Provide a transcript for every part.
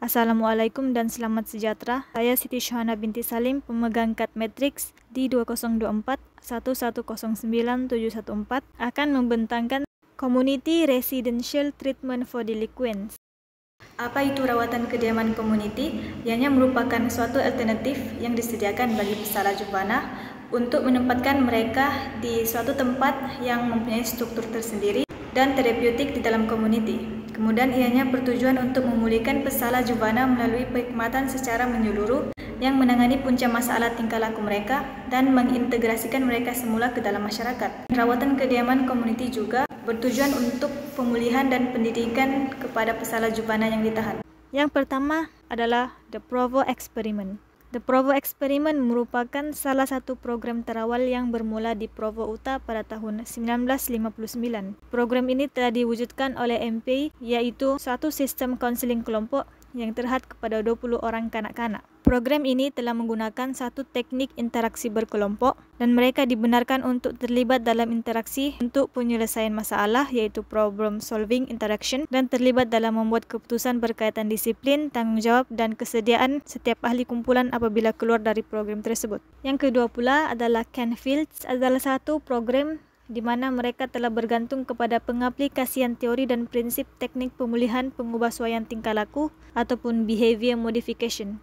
Assalamualaikum dan selamat sejahtera. Saya Siti Syuhana binti Salim, pemegang kad Matrix di 2024 1109714 akan membentangkan Community Residential Treatment for Delinquents. Apa itu rawatan kediaman komuniti? Ianya merupakan suatu alternatif yang disediakan bagi pesalah juvana untuk menempatkan mereka di suatu tempat yang mempunyai struktur tersendiri dan terapeutik di dalam komuniti. Kemudian ianya bertujuan untuk memulihkan pesalah juvana melalui perkhidmatan secara menyeluruh yang menangani punca masalah tingkah laku mereka dan mengintegrasikan mereka semula ke dalam masyarakat. Rawatan kediaman komuniti juga bertujuan untuk pemulihan dan pendidikan kepada pesalah juvana yang ditahan. Yang pertama adalah The Provo Experiment. The Provo Experiment merupakan salah satu program terawal yang bermula di Provo Utah pada tahun 1959. Program ini telah diwujudkan oleh MP, yaitu suatu sistem konseling kelompok yang terhad kepada 20 orang kanak-kanak. Program ini telah menggunakan satu teknik interaksi berkelompok dan mereka dibenarkan untuk terlibat dalam interaksi untuk penyelesaian masalah, yaitu problem solving interaction, dan terlibat dalam membuat keputusan berkaitan disiplin, tanggungjawab dan kesediaan setiap ahli kumpulan apabila keluar dari program tersebut. Yang kedua pula adalah Canfields, adalah satu program di mana mereka telah bergantung kepada pengaplikasian teori dan prinsip teknik pemulihan pengubahsuaian tingkah laku ataupun behavior modification.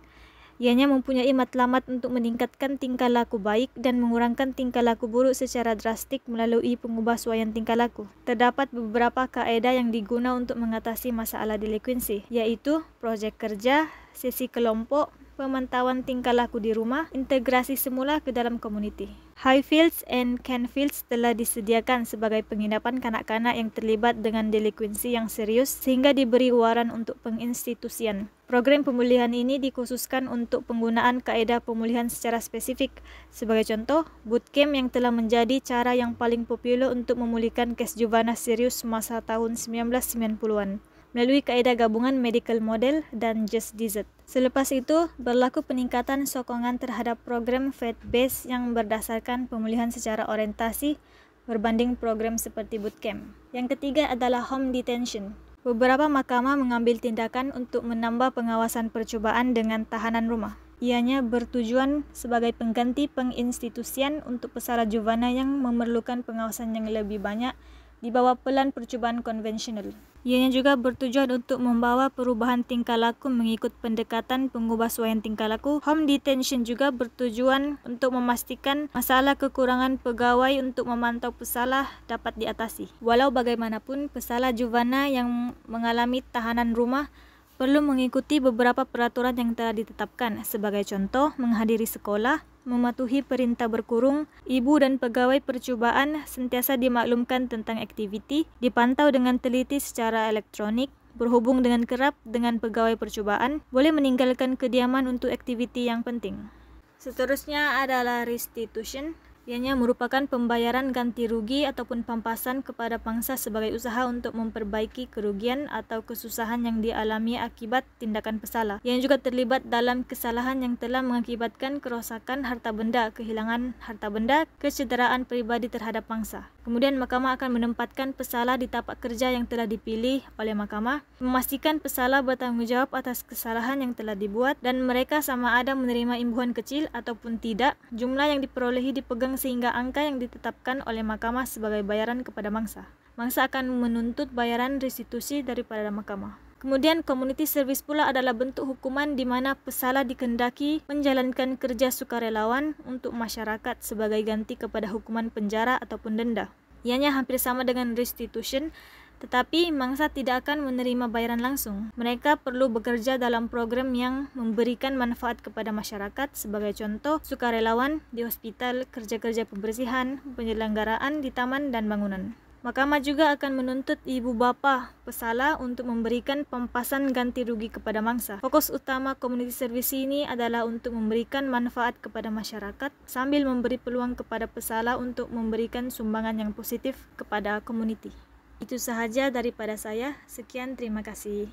Ianya mempunyai matlamat untuk meningkatkan tingkah laku baik dan mengurangkan tingkah laku buruk secara drastik melalui pengubahsuaian tingkah laku. Terdapat beberapa kaedah yang diguna untuk mengatasi masalah delinkuensi, yaitu projek kerja, sesi kelompok, pemantauan tingkah laku di rumah, integrasi semula ke dalam komuniti. Highfields and Canfields telah disediakan sebagai penginapan kanak-kanak yang terlibat dengan delinkuensi yang serius sehingga diberi waran untuk penginstitusian. Program pemulihan ini dikhususkan untuk penggunaan kaedah pemulihan secara spesifik. Sebagai contoh, bootcamp yang telah menjadi cara yang paling popular untuk memulihkan kes juvana serius masa tahun 1990-an. Melalui kaedah gabungan medical model dan just desert. Selepas itu, berlaku peningkatan sokongan terhadap program faith-based yang berdasarkan pemulihan secara orientasi berbanding program seperti bootcamp. Yang ketiga adalah home detention. Beberapa mahkamah mengambil tindakan untuk menambah pengawasan percobaan dengan tahanan rumah. Ianya bertujuan sebagai pengganti penginstitusian untuk pesalah juvana yang memerlukan pengawasan yang lebih banyak di bawah pelan percobaan konvensional. Ianya juga bertujuan untuk membawa perubahan tingkah laku mengikut pendekatan pengubahsuaian tingkah laku. Home detention juga bertujuan untuk memastikan masalah kekurangan pegawai untuk memantau pesalah dapat diatasi. Walau bagaimanapun, pesalah juvana yang mengalami tahanan rumah perlu mengikuti beberapa peraturan yang telah ditetapkan. Sebagai contoh, menghadiri sekolah, mematuhi perintah berkurung, ibu dan pegawai percobaan sentiasa dimaklumkan tentang aktiviti, dipantau dengan teliti secara elektronik, berhubung dengan kerap dengan pegawai percobaan, boleh meninggalkan kediaman untuk aktiviti yang penting. Seterusnya adalah restitution. Ianya merupakan pembayaran ganti rugi ataupun pampasan kepada pangsa sebagai usaha untuk memperbaiki kerugian atau kesusahan yang dialami akibat tindakan pesalah. Yang juga terlibat dalam kesalahan yang telah mengakibatkan kerosakan harta benda, kehilangan harta benda, kecederaan pribadi terhadap pangsa. Kemudian mahkamah akan menempatkan pesalah di tapak kerja yang telah dipilih oleh mahkamah, memastikan pesalah bertanggungjawab atas kesalahan yang telah dibuat dan mereka sama ada menerima imbuhan kecil ataupun tidak. Jumlah yang diperolehi dipegang sehingga angka yang ditetapkan oleh mahkamah sebagai bayaran kepada mangsa. Mangsa akan menuntut bayaran restitusi daripada mahkamah. Kemudian community service pula adalah bentuk hukuman di mana pesalah dikehendaki menjalankan kerja sukarelawan untuk masyarakat sebagai ganti kepada hukuman penjara ataupun denda. Ianya hampir sama dengan restitution, tetapi mangsa tidak akan menerima bayaran langsung. Mereka perlu bekerja dalam program yang memberikan manfaat kepada masyarakat, sebagai contoh sukarelawan di hospital, kerja-kerja pembersihan, penyelenggaraan di taman dan bangunan. Mahkamah juga akan menuntut ibu bapa pesalah untuk memberikan pampasan ganti rugi kepada mangsa. Fokus utama community service ini adalah untuk memberikan manfaat kepada masyarakat sambil memberi peluang kepada pesalah untuk memberikan sumbangan yang positif kepada komuniti. Itu sahaja daripada saya. Sekian, terima kasih.